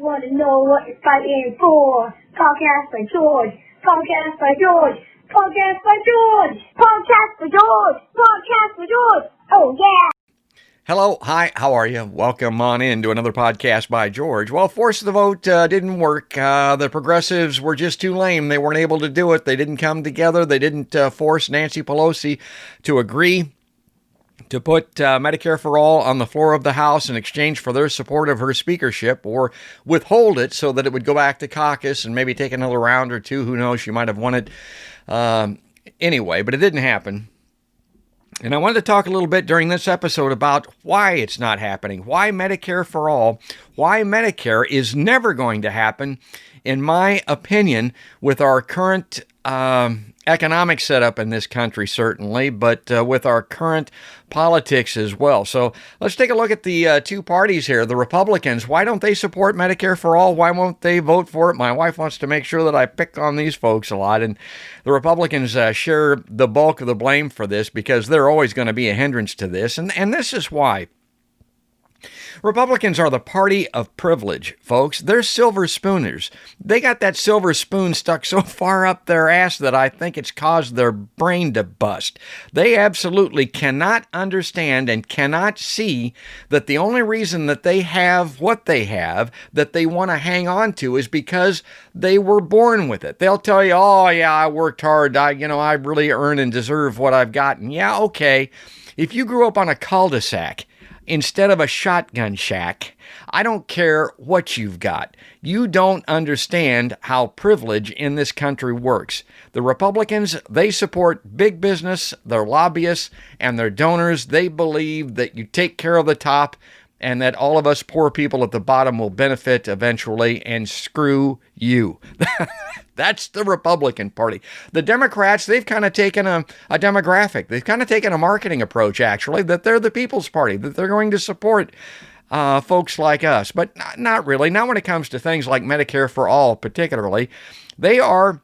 want to know what you're fighting for. Podcast for George. Podcast for George. Podcast for George. Podcast for George. Podcast for George. Oh, yeah. Hello, hi, how are you? Welcome on in to another podcast by George. Well, Force the Vote didn't work. The progressives were just too lame. They weren't able to do it. They didn't come together. They didn't force Nancy Pelosi to agree to put Medicare for All on the floor of the House in exchange for their support of her speakership, or withhold it so that it would go back to caucus and maybe take another round or two. Who knows? She might have won it anyway, but it didn't happen. And I wanted to talk a little bit during this episode about why it's not happening, why Medicare for All, why Medicare is never going to happen, in my opinion, with our current economic setup in this country, certainly, but with our current politics as well. So let's take a look at the two parties here. The Republicans, why don't they support Medicare for All? Why won't they vote for it? My wife wants to make sure that I pick on these folks a lot, and the Republicans share the bulk of the blame for this because they're always going to be a hindrance to this, and this is why. Republicans are the party of privilege, folks. They're silver spooners. They got that silver spoon stuck so far up their ass that I think it's caused their brain to bust. They absolutely cannot understand and cannot see that the only reason that they have what they have, that they want to hang on to, is because they were born with it. They'll tell you, oh, yeah, I worked hard. I really earn and deserve what I've gotten. Yeah, okay. If you grew up on a cul-de-sac instead of a shotgun shack, I don't care what you've got. You don't understand how privilege in this country works. The Republicans, they support big business, their lobbyists, and their donors. They believe that you take care of the top and that all of us poor people at the bottom will benefit eventually, and screw you. That's the Republican Party. The Democrats, they've kind of taken a demographic. They've kind of taken a marketing approach, actually, that they're the People's Party, that they're going to support folks like us. But not really. Not when it comes to things like Medicare for All, particularly. They are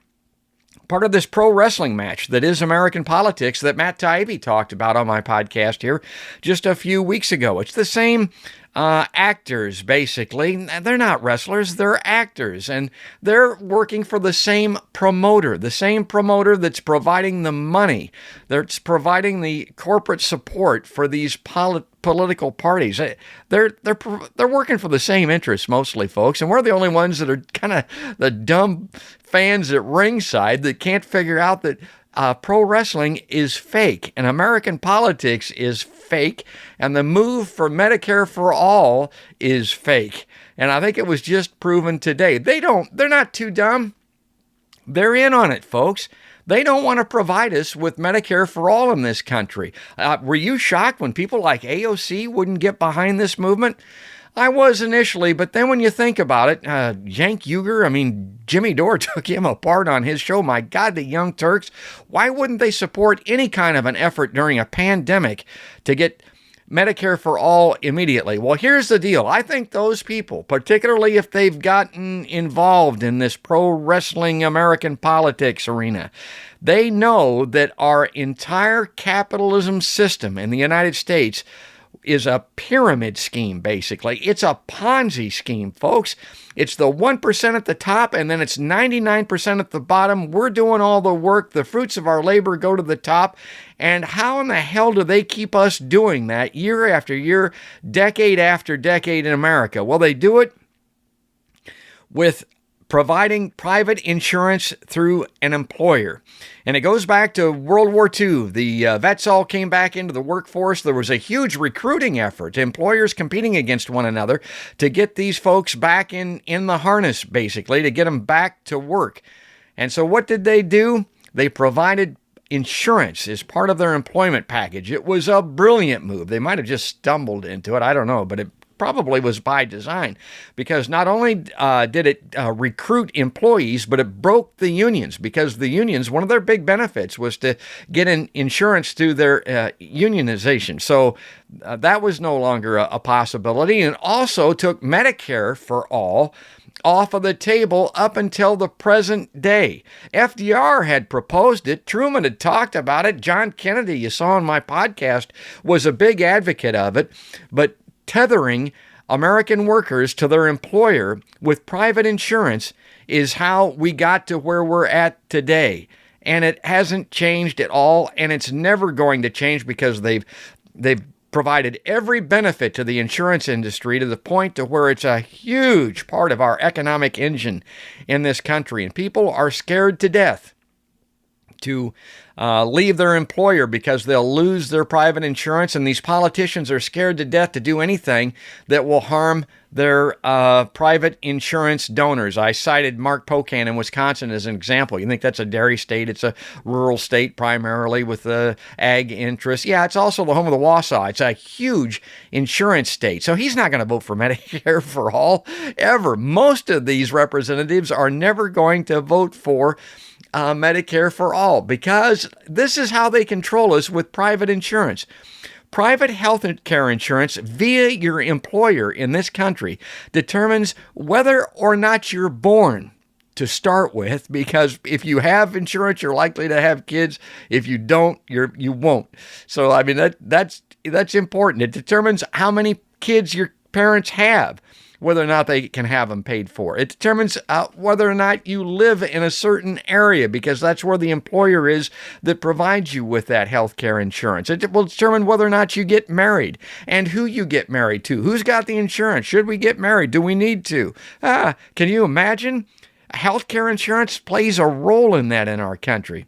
part of this pro wrestling match that is American politics that Matt Taibbi talked about on my podcast here just a few weeks ago. It's the same actors, basically. They're not wrestlers, they're actors, and they're working for the same promoter that's providing the money, that's providing the corporate support for these political parties. They're working for the same interests, mostly, folks, and we're the only ones that are kind of the dumb fans at ringside that can't figure out that pro wrestling is fake and American politics is fake, and the move for Medicare for All is fake. And I think it was just proven today. They're not too dumb. They're in on it, folks. They don't want to provide us with Medicare for All in this country. Were you shocked when people like AOC wouldn't get behind this movement? I was initially, but then when you think about it, Cenk Uygur, Jimmy Dore took him apart on his show. My God, the Young Turks. Why wouldn't they support any kind of an effort during a pandemic to get Medicare for All immediately? Well, here's the deal. I think those people, particularly if they've gotten involved in this pro wrestling American politics arena, they know that our entire capitalism system in the United States is a pyramid scheme, basically. It's a Ponzi scheme, folks. It's the 1% at the top, and then it's 99% at the bottom. We're doing all the work. The fruits of our labor go to the top. And how in the hell do they keep us doing that year after year, decade after decade in America? Well, they do it with providing private insurance through an employer. And it goes back to World War II. The vets all came back into the workforce. There was a huge recruiting effort, employers competing against one another to get these folks back in the harness, basically, to get them back to work. And so what did they do? They provided insurance as part of their employment package. It was a brilliant move. They might have just stumbled into it. I don't know, but it probably was by design, because not only did it recruit employees, but it broke the unions, because the unions, one of their big benefits was to get an insurance through their unionization. So that was no longer a possibility, and also took Medicare for All off of the table up until the present day. FDR had proposed it. Truman had talked about it. John Kennedy, you saw on my podcast, was a big advocate of it. But tethering American workers to their employer with private insurance is how we got to where we're at today. And it hasn't changed at all, and it's never going to change because they've provided every benefit to the insurance industry to the point to where it's a huge part of our economic engine in this country. And people are scared to death to leave their employer because they'll lose their private insurance, and these politicians are scared to death to do anything that will harm their private insurance donors. I cited Mark Pocan in Wisconsin as an example. You think that's a dairy state? It's a rural state primarily with ag interests. Yeah, it's also the home of the Wausau. It's a huge insurance state. So he's not going to vote for Medicare for all ever. Most of these representatives are never going to vote for Medicare for all because this is how they control us with private insurance. Private health care insurance via your employer in this country determines whether or not you're born to start with, because if you have insurance, you're likely to have kids. If you don't, you won't. So, I mean, that's important. It determines how many kids your parents have, whether or not they can have them paid for. It determines whether or not you live in a certain area, because that's where the employer is that provides you with that health care insurance. It will determine whether or not you get married and who you get married to. Who's got the insurance? Should we get married? Do we need to? Can you imagine? Health care insurance plays a role in that in our country.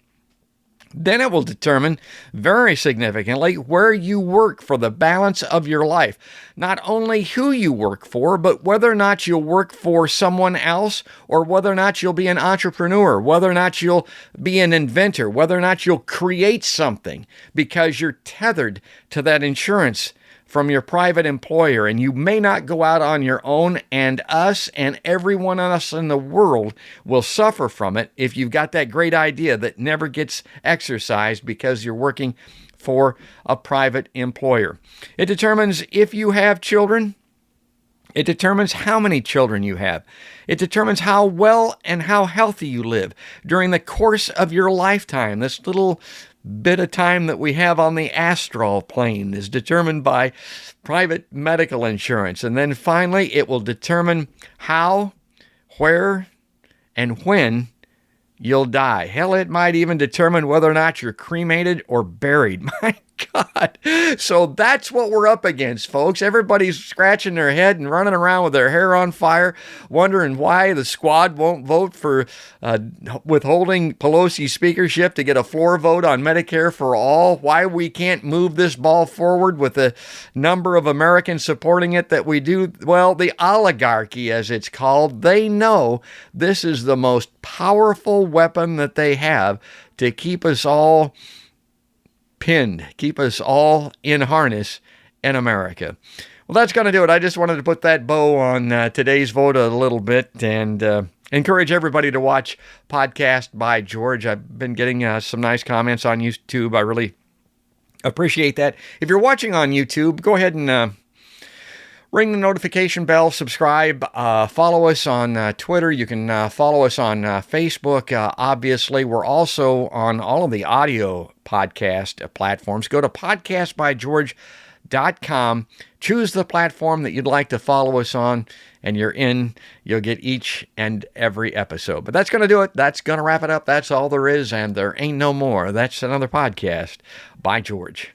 Then it will determine very significantly where you work for the balance of your life. Not only who you work for, but whether or not you'll work for someone else, or whether or not you'll be an entrepreneur, whether or not you'll be an inventor, whether or not you'll create something, because you're tethered to that insurance from your private employer, and you may not go out on your own, and us and everyone else in the world will suffer from it if you've got that great idea that never gets exercised because you're working for a private employer. It determines if you have children. It determines how many children you have. It determines how well and how healthy you live during the course of your lifetime. This little bit of time that we have on the astral plane is determined by private medical insurance. And then finally, it will determine how, where, and when you'll die. Hell, it might even determine whether or not you're cremated or buried. My God. So that's what we're up against, folks. Everybody's scratching their head and running around with their hair on fire, wondering why the squad won't vote for withholding Pelosi's speakership to get a floor vote on Medicare for all, why we can't move this ball forward with the number of Americans supporting it that we do. Well, the oligarchy, as it's called, they know this is the most powerful weapon that they have to keep us all pinned, keep us all in harness in America. Well, that's going to do it. I just wanted to put that bow on today's vote a little bit and encourage everybody to watch Podcast by George. I've been getting some nice comments on YouTube. I really appreciate that. If you're watching on YouTube, go ahead and ring the notification bell, subscribe, follow us on Twitter. You can follow us on Facebook. Obviously, we're also on all of the audio podcast platforms. Go to podcastbygeorge.com. Choose the platform that you'd like to follow us on, and you're in. You'll get each and every episode. But that's going to do it. That's going to wrap it up. That's all there is, and there ain't no more. That's another podcast by George.